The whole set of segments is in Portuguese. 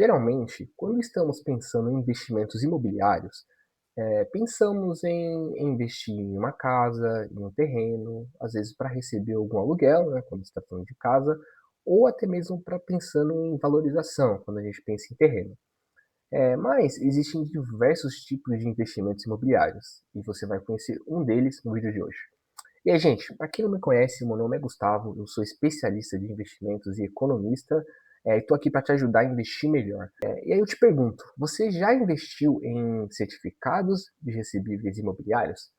Geralmente, quando estamos pensando em investimentos imobiliários, pensamos em investir em uma casa, em um terreno, às vezes para receber algum aluguel, né, quando está falando de casa, ou até mesmo para pensando em valorização, quando a gente pensa em terreno. Mas existem diversos tipos de investimentos imobiliários, e você vai conhecer um deles no vídeo de hoje. E aí, gente, para quem não me conhece, meu nome é Gustavo, eu sou especialista de investimentos e economista, e estou aqui para te ajudar a investir melhor. E aí eu te pergunto, você já investiu em certificados de recebíveis imobiliários?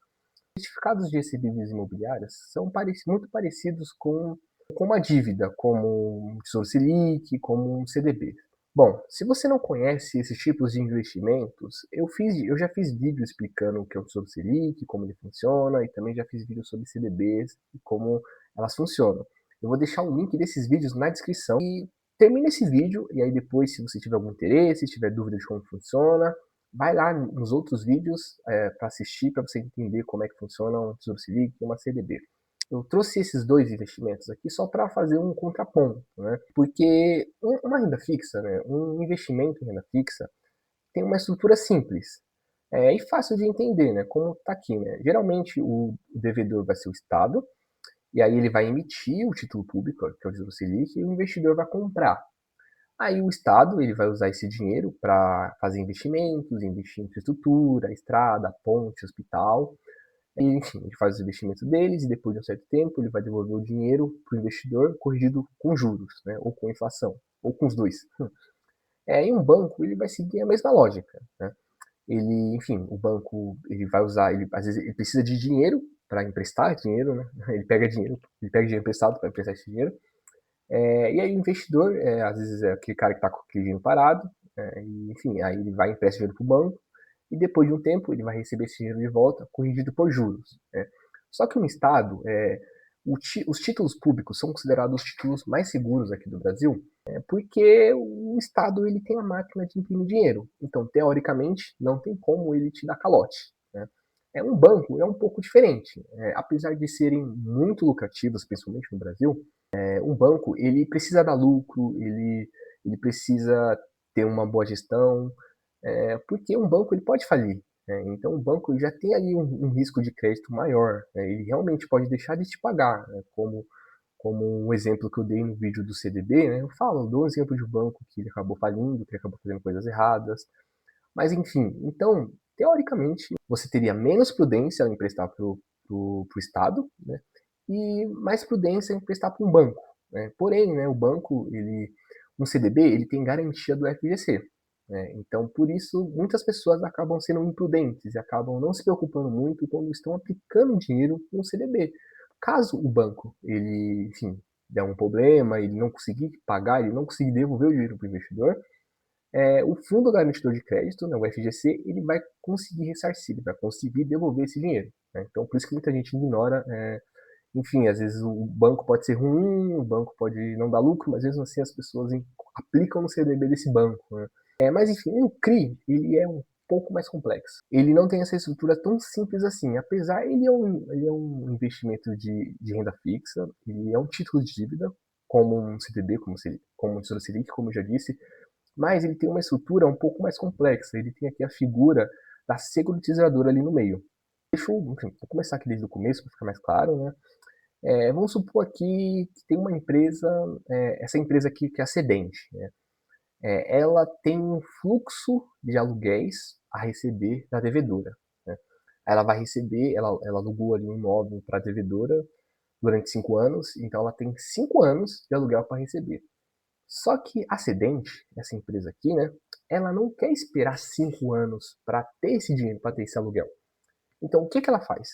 Certificados de recebíveis imobiliários são muito parecidos com uma dívida, como um Tesouro Selic, como um CDB. Bom, se você não conhece esses tipos de investimentos, eu já fiz vídeo explicando o que é o Tesouro Selic, como ele funciona, e também já fiz vídeo sobre CDBs e como elas funcionam. Eu vou deixar o link desses vídeos na descrição e termina esse vídeo, e aí depois, se você tiver algum interesse, se tiver dúvida de como funciona, vai lá nos outros vídeos para assistir, para você entender como é que funciona um Tesouro Selic e uma CDB. Eu trouxe esses dois investimentos aqui só para fazer um contraponto, né? Porque uma renda fixa, né, um investimento em renda fixa, tem uma estrutura simples e fácil de entender, né? Como está aqui, né? Geralmente o devedor vai ser o Estado, e aí ele vai emitir o título público, que é o Tesouro Selic, e o investidor vai comprar. Aí o Estado ele vai usar esse dinheiro para fazer investimentos, investir em infraestrutura, estrada, ponte, hospital. E, enfim, ele faz os investimentos deles e depois de um certo tempo ele vai devolver o dinheiro para o investidor corrigido com juros, né, ou com inflação, ou com os dois. Em um banco ele vai seguir a mesma lógica, né? Ele, enfim, o banco ele vai usar, ele, às vezes ele precisa de dinheiro para emprestar dinheiro, né? Ele pega dinheiro emprestado para emprestar esse dinheiro. E aí o investidor, às vezes é aquele cara que está com aquele dinheiro parado, e, enfim, aí ele vai e empresta dinheiro para o banco, e depois de um tempo ele vai receber esse dinheiro de volta, corrigido por juros, né? Só que no Estado, os títulos públicos são considerados os títulos mais seguros aqui do Brasil, porque o Estado ele tem a máquina de imprimir dinheiro. Então, teoricamente, não tem como ele te dar calote, né? Um banco é um pouco diferente. Apesar de serem muito lucrativos, principalmente no Brasil, um banco ele precisa dar lucro, ele precisa ter uma boa gestão, porque um banco ele pode falir. Né? Então o banco já tem ali um risco de crédito maior, né? Ele realmente pode deixar de te pagar, né? Como um exemplo que eu dei no vídeo do CDB, né? Eu dou um exemplo de um banco que ele acabou falindo, que ele acabou fazendo coisas erradas, mas enfim, então teoricamente você teria menos prudência ao emprestar para o Estado, né? E mais prudência em emprestar para um banco, né? Porém, né, o banco, um CDB, ele tem garantia do FGC, né? Então, por isso, muitas pessoas acabam sendo imprudentes e acabam não se preocupando muito quando estão aplicando dinheiro no CDB. Caso o banco, ele, enfim, der um problema, ele não conseguir pagar, ele não conseguir devolver o dinheiro para o investidor, o Fundo Garantidor de Crédito, né, o FGC, ele vai conseguir ressarcir, ele vai conseguir devolver esse dinheiro, né? Então, por isso que muita gente ignora. Enfim, às vezes o banco pode ser ruim, o banco pode não dar lucro, mas mesmo assim as pessoas aplicam no CDB desse banco, né? Mas enfim, o CRI, ele é um pouco mais complexo. Ele não tem essa estrutura tão simples assim, apesar ele é um investimento de renda fixa, ele é um título de dívida, como um CDB, como um Tesouro Selic, como eu já disse, mas ele tem uma estrutura um pouco mais complexa. Ele tem aqui a figura da securitizadora ali no meio. Enfim, vou começar aqui desde o começo para ficar mais claro, né? Vamos supor aqui que tem uma empresa, essa empresa aqui que é a Cedente, né? Ela tem um fluxo de aluguéis a receber da devedora, né? Ela vai receber, ela alugou ali um imóvel para a devedora durante 5 anos, então ela tem 5 anos de aluguel para receber. Só que a Cedente, essa empresa aqui, né, ela não quer esperar 5 anos para ter esse dinheiro, para ter esse aluguel. Então o que, que ela faz?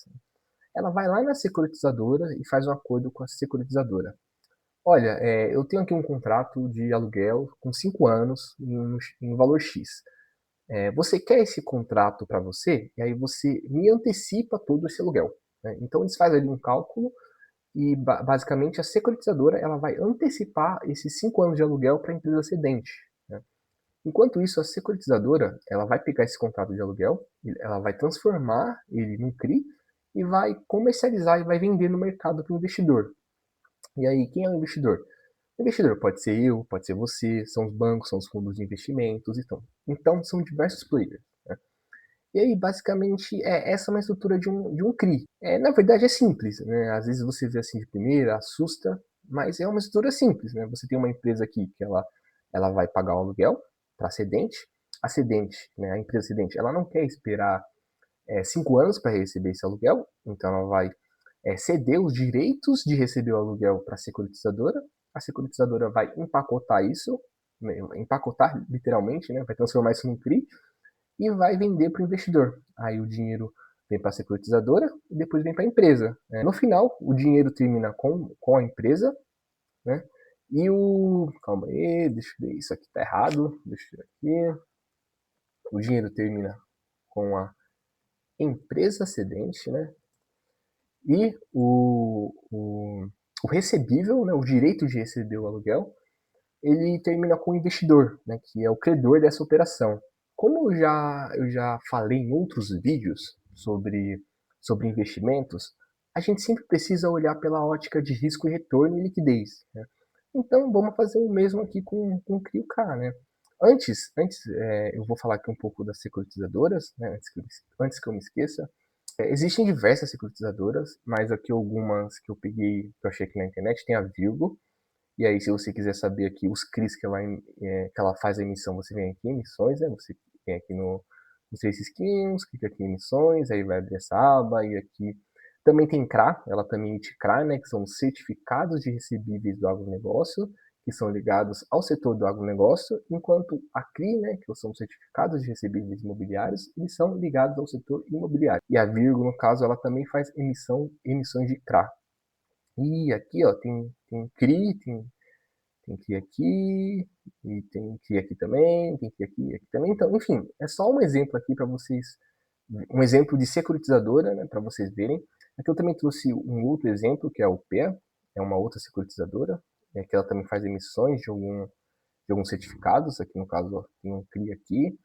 Ela vai lá na securitizadora e faz um acordo com a securitizadora. Olha, eu tenho aqui um contrato de aluguel com 5 anos em um valor X. Você quer esse contrato para você? E aí você me antecipa todo esse aluguel, né? Então eles fazem ali um cálculo e basicamente a securitizadora ela vai antecipar esses 5 anos de aluguel para a empresa cedente, né? Enquanto isso, a securitizadora ela vai pegar esse contrato de aluguel, ela vai transformar ele num CRI e vai comercializar e vai vender no mercado para o investidor. E aí, quem é o investidor? Investidor pode ser eu, pode ser você, são os bancos, são os fundos de investimentos, então são diversos players, né. E aí, basicamente, essa é uma estrutura de um CRI. Na verdade, é simples, né? Às vezes você vê assim de primeira, assusta, mas é uma estrutura simples, né? Você tem uma empresa aqui que ela vai pagar o aluguel para a cedente, né? A empresa cedente, ela não quer esperar 5 anos para receber esse aluguel, então ela vai ceder os direitos de receber o aluguel para a securitizadora vai empacotar isso, né? Empacotar literalmente, né? Vai transformar isso num CRI, e vai vender para o investidor. Aí o dinheiro vem para a securitizadora e depois vem para a empresa. No final, o dinheiro termina com a empresa, né? E o. Calma aí, deixa eu ver, isso aqui tá errado. Deixa eu ver aqui. O dinheiro termina com a empresa cedente, né? E o recebível, né? O direito de receber o aluguel, ele termina com o investidor, né? Que é o credor dessa operação. Como eu já falei em outros vídeos sobre investimentos, a gente sempre precisa olhar pela ótica de risco e retorno e liquidez, né? Então vamos fazer o mesmo aqui com o CRIO-K, né? Antes, eu vou falar aqui um pouco das securitizadoras, né? Antes que eu me esqueça. Existem diversas securitizadoras, mas aqui algumas que eu peguei, que eu achei aqui na internet, tem a Virgo. E aí, se você quiser saber aqui os CRIs que ela faz a emissão, você vem aqui em emissões, né? Você vem aqui nos três risquinhos, clica aqui em emissões, aí vai abrir essa aba, e aqui também tem CRA, ela também emite CRA, né? Que são os certificados de recebíveis do agronegócio, que são ligados ao setor do agronegócio, enquanto a CRI, né? Que são os certificados de recebíveis imobiliários, eles são ligados ao setor imobiliário. E a Virgo, no caso, ela também faz emissões de CRA. E aqui, ó, tem CRI, tem que ir aqui, e tem que ir aqui também, tem que ir aqui e aqui também. Então, enfim, é só um exemplo aqui para vocês, um exemplo de securitizadora, né, para vocês verem. Aqui eu também trouxe um outro exemplo, que é o PEA, é uma outra securitizadora, que ela também faz emissões de alguns certificados, aqui no caso ó, tem um CRI aqui.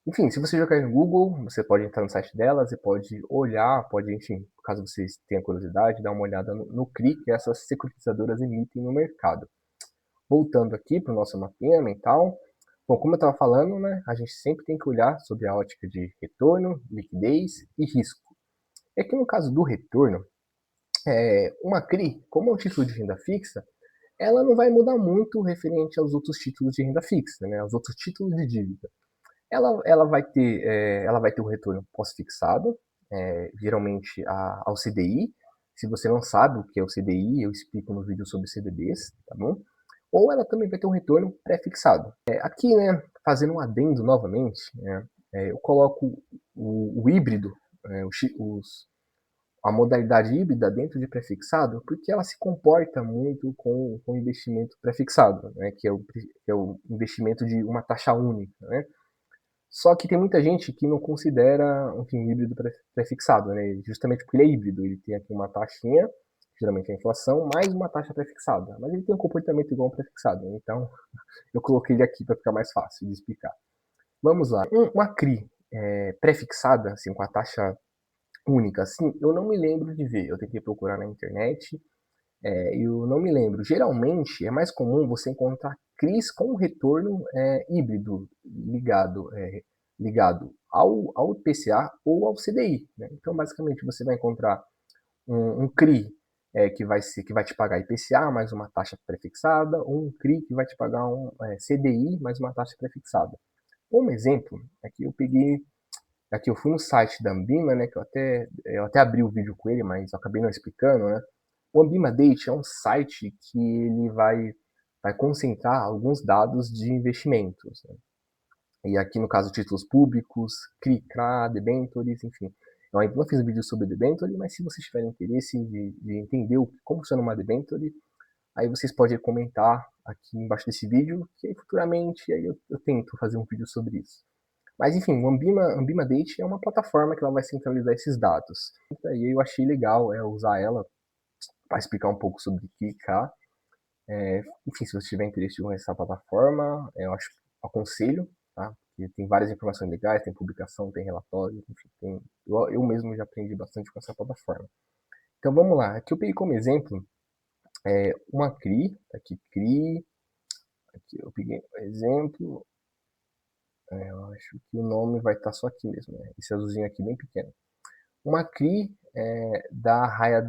Enfim, se você jogar no Google, você pode entrar no site dela, você pode olhar, pode, enfim, caso vocês tenham curiosidade, dar uma olhada no CRI que essas securitizadoras emitem no mercado. Voltando aqui para o nosso mapinha mental, bom, como eu estava falando, né, a gente sempre tem que olhar sobre a ótica de retorno, liquidez e risco. É que no caso do retorno, uma CRI, como é um título de renda fixa, ela não vai mudar muito referente aos outros títulos de renda fixa, né, aos outros títulos de dívida. Ela vai ter um retorno pós-fixado, geralmente ao CDI. Se você não sabe o que é o CDI, eu explico no vídeo sobre CDBs, tá bom? Ou ela também vai ter um retorno pré-fixado. Aqui, né, fazendo um adendo novamente, né, eu coloco o híbrido, a modalidade híbrida dentro de pré-fixado, porque ela se comporta muito com o investimento pré-fixado, né, que é o investimento de uma taxa única, né? Só que tem muita gente que não considera, enfim, o híbrido pré-fixado, né? Justamente porque ele é híbrido, ele tem aqui uma taxinha, geralmente é a inflação, mais uma taxa pré-fixada. Mas ele tem um comportamento igual ao pré-fixado, né? Então eu coloquei ele aqui para ficar mais fácil de explicar. Vamos lá. Uma CRI pré-fixada, assim, com a taxa única, assim, eu não me lembro de ver. Eu tentei procurar na internet, eu não me lembro. Geralmente é mais comum você encontrar CRIs com retorno híbrido ligado ao IPCA ou ao CDI, né? Então, basicamente, você vai encontrar um CRI que vai te pagar IPCA mais uma taxa prefixada, ou um CRI que vai te pagar um CDI mais uma taxa prefixada. Um exemplo, aqui eu fui no site da Ambima, né, que eu até abri o vídeo com ele, mas eu acabei não explicando, né? O Ambima Date é um site que ele vai concentrar alguns dados de investimentos, né? E aqui, no caso, títulos públicos, CRI, CRA, debentures, enfim. Eu ainda não fiz um vídeo sobre debenture, mas se vocês tiverem interesse de entender como funciona uma debenture, aí vocês podem comentar aqui embaixo desse vídeo, que aí futuramente aí eu tento fazer um vídeo sobre isso. Mas enfim, o Ambima Date é uma plataforma que ela vai centralizar esses dados. E aí eu achei legal usar ela para explicar um pouco sobre CRI. Enfim, se você tiver interesse em essa plataforma, eu aconselho, tá? Porque tem várias informações legais, tem publicação, tem relatório, enfim, eu mesmo já aprendi bastante com essa plataforma. Então vamos lá, aqui eu peguei como exemplo Uma CRI, tá aqui CRI, aqui eu peguei um exemplo, eu acho que o nome vai estar só aqui mesmo, né? Esse azulzinho aqui bem pequeno. Uma CRI da Raia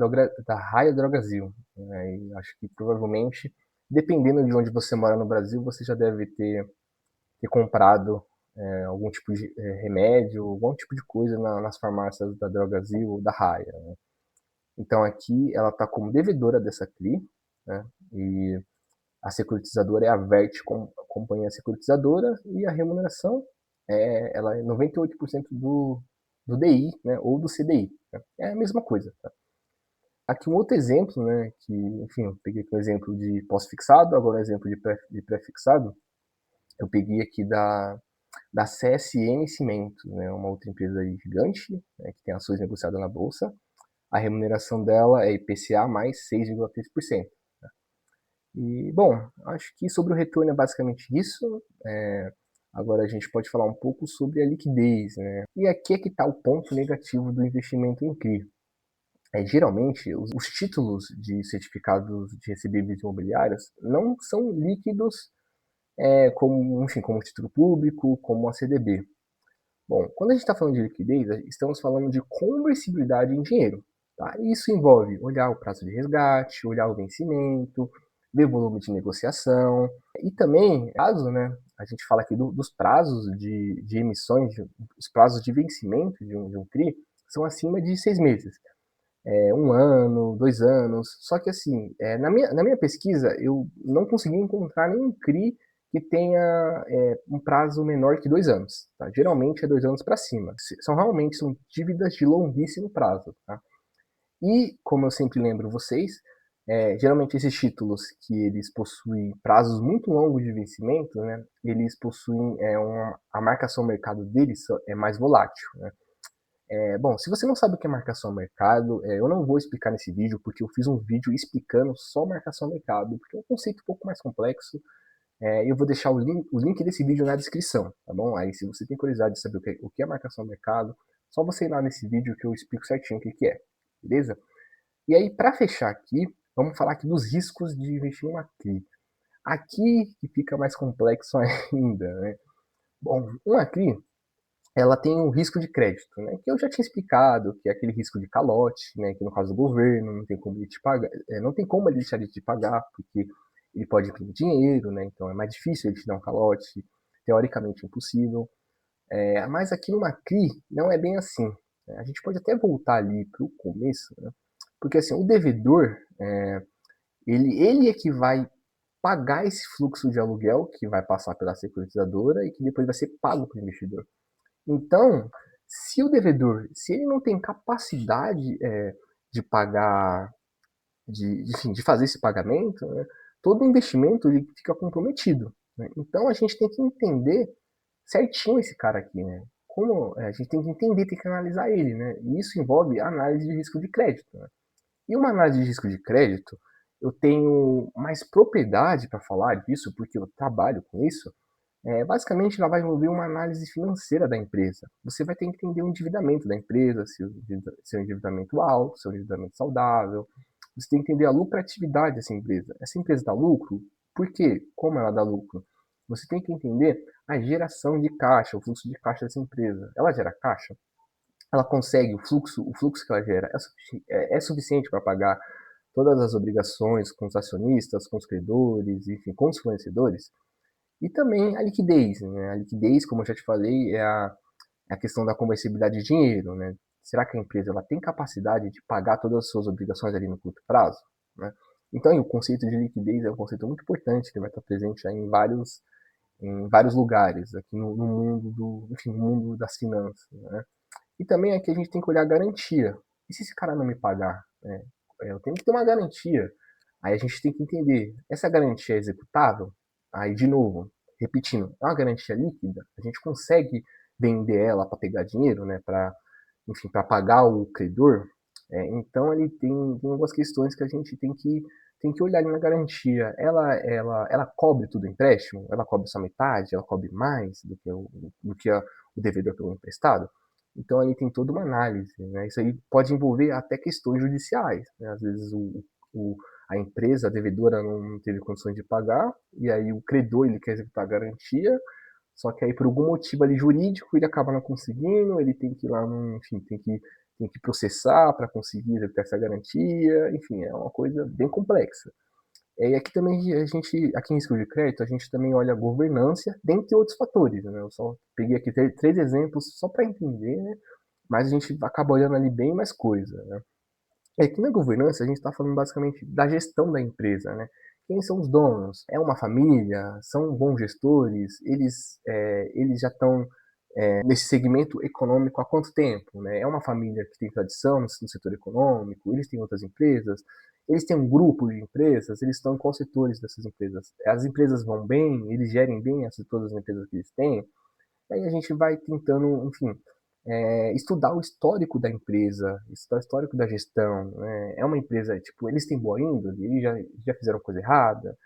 Drogasil, né? E acho que provavelmente, dependendo de onde você mora no Brasil, você já deve ter comprado algum tipo de remédio, algum tipo de coisa nas farmácias da Drogasil ou da Raia, né? Então aqui ela está como devedora dessa CRI, né? E a securitizadora é a Vert, companhia securitizadora, e a remuneração ela é 98% do DI, né, ou do CDI. Né? É a mesma coisa. Tá? Aqui um outro exemplo, né, que, enfim, eu peguei aqui um exemplo de pós-fixado, agora um exemplo de pré-fixado. Eu peguei aqui da CSN Cimentos, né, uma outra empresa gigante, né, que tem ações negociadas na bolsa. A remuneração dela é IPCA mais 6,3%. E, bom, acho que sobre o retorno é basicamente isso. Agora a gente pode falar um pouco sobre a liquidez, né? E aqui é que está o ponto negativo do investimento em CRI. Geralmente, os títulos de certificados de recebíveis imobiliários não são líquidos como, enfim, como título público, como a CDB. Bom, quando a gente está falando de liquidez, estamos falando de conversibilidade em dinheiro. Tá? Isso envolve olhar o prazo de resgate, olhar o vencimento, ver o volume de negociação. E também, caso a gente fala aqui dos prazos de emissões, os prazos de vencimento de um CRI, são acima de 6 meses. 1 ano, 2 anos. Só que assim, na minha pesquisa, eu não consegui encontrar nenhum CRI que tenha um prazo menor que 2 anos. Tá? Geralmente é 2 anos para cima. São dívidas de longuíssimo prazo. Tá? E, como eu sempre lembro vocês, geralmente esses títulos que eles possuem prazos muito longos de vencimento, né, eles possuem a marcação mercado deles é mais volátil. Né? Bom, se você não sabe o que é marcação mercado, eu não vou explicar nesse vídeo, porque eu fiz um vídeo explicando só marcação mercado, porque é um conceito um pouco mais complexo. Eu vou deixar o link desse vídeo na descrição, tá bom? Aí, se você tem curiosidade de saber o que é marcação mercado, só você ir lá nesse vídeo que eu explico certinho o que é, beleza? E aí, para fechar aqui, vamos falar aqui dos riscos de investir em uma CRI. Aqui que fica mais complexo ainda, né? Bom, uma CRI ela tem um risco de crédito, né, que eu já tinha explicado, que é aquele risco de calote, né, que no caso do governo não tem como ele te pagar, não tem como ele deixar de te pagar, porque ele pode imprimir dinheiro, né, então é mais difícil ele te dar um calote, teoricamente impossível. Mas aqui numa CRI não é bem assim. Né? A gente pode até voltar ali para o começo, né, porque assim, o devedor, ele é que vai pagar esse fluxo de aluguel que vai passar pela securitizadora e que depois vai ser pago para o investidor. Então, se o devedor, se ele não tem capacidade de pagar, enfim, de fazer esse pagamento, né, todo o investimento ele fica comprometido. Né? Então, a gente tem que entender certinho esse cara aqui, né? Como a gente tem que entender, tem que analisar ele, né? E isso envolve análise de risco de crédito. Né? E uma análise de risco de crédito, eu tenho mais propriedade para falar disso, porque eu trabalho com isso. Basicamente, ela vai envolver uma análise financeira da empresa. Você vai ter que entender o endividamento da empresa, se é um endividamento alto, se é um endividamento saudável. Você tem que entender a lucratividade dessa empresa. Essa empresa dá lucro? Por quê? Como ela dá lucro? Você tem que entender a geração de caixa, o fluxo de caixa dessa empresa. Ela gera caixa? Ela consegue, o fluxo que ela gera é suficiente para pagar todas as obrigações com os acionistas, com os credores, enfim, com os fornecedores? E também a liquidez, né? A liquidez, como eu já te falei, é a questão da conversibilidade de dinheiro, né? Será que a empresa ela tem capacidade de pagar todas as suas obrigações ali no curto prazo? Né? Então, o conceito de liquidez é um conceito muito importante, que vai estar presente aí em vários lugares, aqui no mundo enfim, no mundo das finanças, né? E também aqui a gente tem que olhar a garantia. E se esse cara não me pagar? Né? Eu tenho que ter uma garantia. Aí a gente tem que entender, essa garantia é executável? Aí, de novo, repetindo, é uma garantia líquida? A gente consegue vender ela para pegar dinheiro, né? Enfim, para pagar o credor? Então, ele tem algumas questões que a gente tem que olhar ali na garantia. Ela cobre tudo o empréstimo? Ela cobre só metade? Ela cobre mais do que o devedor pelo emprestado? Então, aí tem toda uma análise. Né? Isso aí pode envolver até questões judiciais. Né? Às vezes, a empresa, a devedora, não teve condições de pagar, e aí o credor ele quer executar a garantia, só que aí por algum motivo ali jurídico ele acaba não conseguindo, ele tem que ir lá, enfim, tem que processar para conseguir executar essa garantia, enfim, é uma coisa bem complexa. E aqui também aqui em risco de crédito, a gente também olha a governança, dentre outros fatores, né? Eu só peguei aqui três exemplos só para entender, né? Mas a gente acaba olhando ali bem mais coisa, né? É que na governança a gente está falando basicamente da gestão da empresa, né? Quem são os donos? É uma família? São bons gestores? Eles já estão nesse segmento econômico há quanto tempo? Né? É uma família que tem tradição no setor econômico? Eles têm outras empresas? Eles têm um grupo de empresas? Eles estão em quais setores dessas empresas? As empresas vão bem? Eles gerem bem todas as empresas que eles têm? Aí a gente vai tentando, enfim, estudar o histórico da empresa, estudar o histórico da gestão. Né? É uma empresa, tipo, eles têm boa índole, eles já fizeram coisa errada,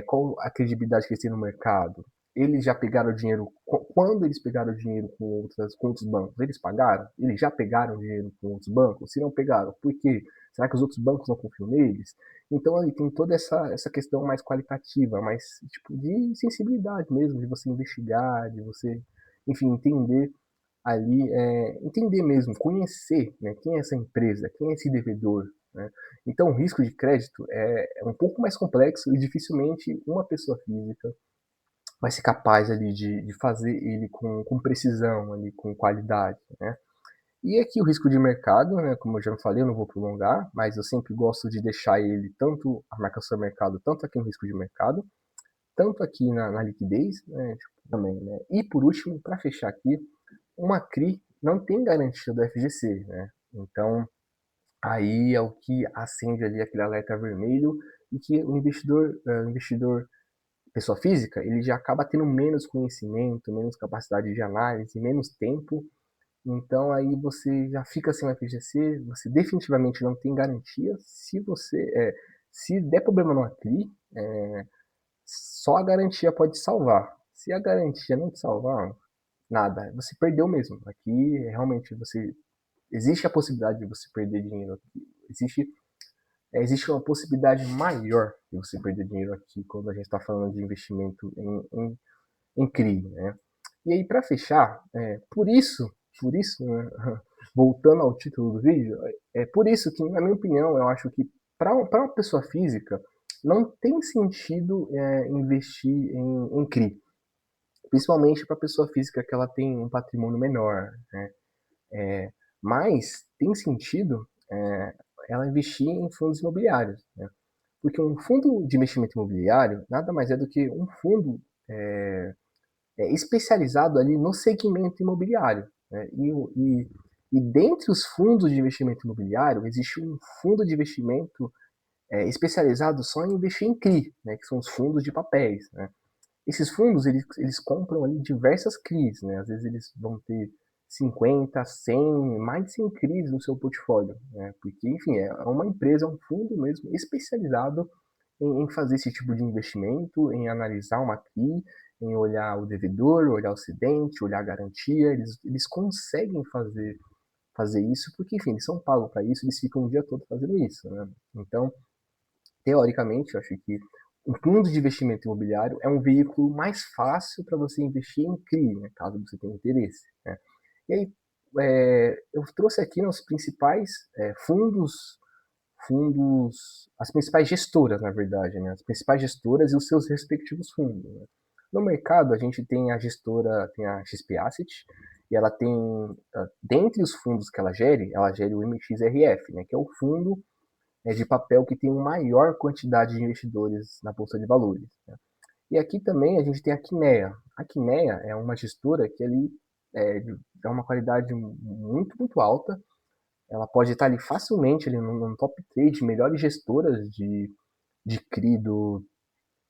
qual a credibilidade que eles têm no mercado? Eles já pegaram dinheiro, quando eles pegaram dinheiro com outros bancos, eles pagaram? Eles já pegaram dinheiro com outros bancos? Se não pegaram, por quê? Será que os outros bancos não confiam neles? Então ali tem toda essa questão mais qualitativa, mais tipo de sensibilidade mesmo, de você investigar, de você, enfim, entender ali, entender mesmo, conhecer, né, quem é essa empresa, quem é esse devedor. Né? Então, o risco de crédito é um pouco mais complexo e dificilmente uma pessoa física vai ser capaz ali de fazer ele com precisão, ali, com qualidade. Né? E aqui o risco de mercado, né, como eu já falei, eu não vou prolongar, mas eu sempre gosto de deixar ele, tanto a marcação do mercado, tanto aqui no risco de mercado, tanto aqui na liquidez, né, tipo, também. Né? E por último, para fechar aqui, uma CRI não tem garantia do FGC, né? Então, aí é o que acende ali aquele alerta vermelho e que o investidor pessoa física, ele já acaba tendo menos conhecimento, menos capacidade de análise, menos tempo. Então, aí você já fica sem o FGC, você definitivamente não tem garantia. Se der problema no CRI, só a garantia pode te salvar. Se a garantia não te salvar, nada, você perdeu mesmo. Aqui realmente existe a possibilidade de você perder dinheiro aqui. Existe uma possibilidade maior de você perder dinheiro aqui quando a gente está falando de investimento em CRI, né? E aí para fechar, por isso, né, voltando ao título do vídeo, é por isso que na minha opinião eu acho que para uma pessoa física não tem sentido investir em CRI, principalmente para pessoa física que ela tem um patrimônio menor, né? Mas tem sentido ela investir em fundos imobiliários, né? Porque um fundo de investimento imobiliário nada mais é do que um fundo especializado ali no segmento imobiliário. Né? E dentre os fundos de investimento imobiliário, existe um fundo de investimento especializado só em investir em CRI, né? Que são os fundos de papéis. Né? Esses fundos, eles compram ali diversas CRIs, né? Às vezes eles vão ter 50, 100, mais de 100 CRIs no seu portfólio, né? Porque, enfim, é uma empresa, é um fundo mesmo especializado em fazer esse tipo de investimento, em analisar uma CRI, em olhar o devedor, olhar o cedente, olhar a garantia. Eles conseguem fazer isso porque, enfim, eles são pagos para isso, eles ficam o dia todo fazendo isso, né? Então, teoricamente, eu acho que um fundo de investimento imobiliário é um veículo mais fácil para você investir em CRI, né, caso você tenha interesse. Né? E aí, eu trouxe aqui os principais as principais gestoras, na verdade, né? As principais gestoras e os seus respectivos fundos. Né? No mercado, a gente tem a gestora, tem a XP Asset, e ela tem, dentre os fundos que ela gere o MXRF, né? Que é o fundo de papel que tem uma maior quantidade de investidores na Bolsa de Valores. Né? E aqui também a gente tem a Kinea. A Kinea é uma gestora que ali é uma qualidade muito, muito alta. Ela pode estar ali facilmente ali no top 3 de melhores gestoras de CRI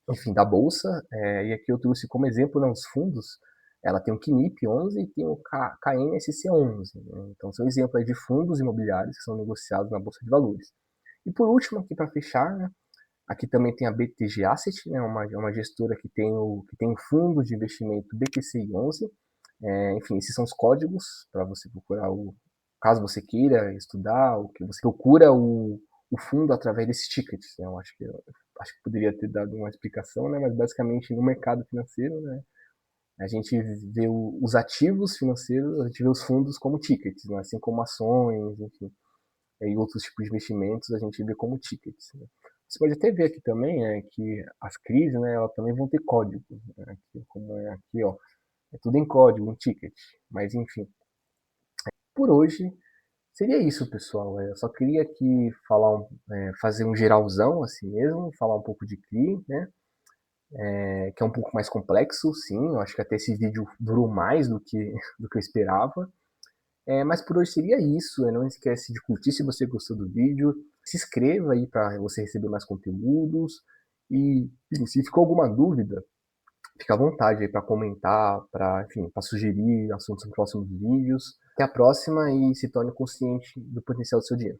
enfim, da Bolsa. E aqui eu trouxe como exemplo né, os fundos. Ela tem o KNIP 11 e tem o KNSC 11. Né? Então são exemplos de fundos imobiliários que são negociados na Bolsa de Valores. E por último, aqui para fechar, né, aqui também tem a BTG Asset, né, uma gestora que tem um fundo de investimento BTCI 11. Enfim, esses são os códigos para você procurar caso você queira estudar, o que você procura o o fundo através desses tickets, né. Eu acho que poderia ter dado uma explicação, né, mas basicamente no mercado financeiro, né, a gente vê os ativos financeiros, a gente vê os fundos como tickets, né, assim como ações, enfim, e outros tipos de investimentos a gente vê como tickets, né. Você pode até ver aqui também, que as crises, né, elas também vão ter códigos, né, aqui, como é aqui, ó, é tudo em código, em ticket, mas enfim. Por hoje seria isso, pessoal. Eu só queria aqui fazer um geralzão assim mesmo, falar um pouco de CRI, né? Que é um pouco mais complexo, sim. Eu acho que até esse vídeo durou mais do que, do que eu esperava. Mas por hoje seria isso. Não esquece de curtir se você gostou do vídeo. Se inscreva aí para você receber mais conteúdos. E enfim, se ficou alguma dúvida, fica à vontade aí para comentar, enfim, para sugerir assuntos em próximos vídeos. Até a próxima e se torne consciente do potencial do seu dinheiro.